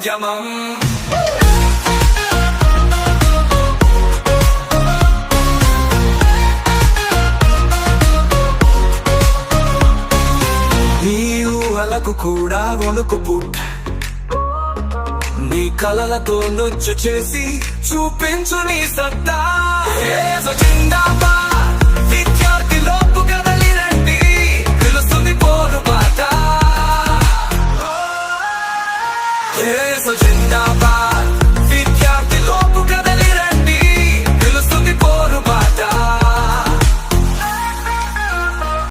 ఉద్యమం. నీ ఊహలకు కూడా వణుకు పుట్ట, నీ కలలతో నొచ్చు చేసి చూపించు నీ సత్తా. జిందాబాద్.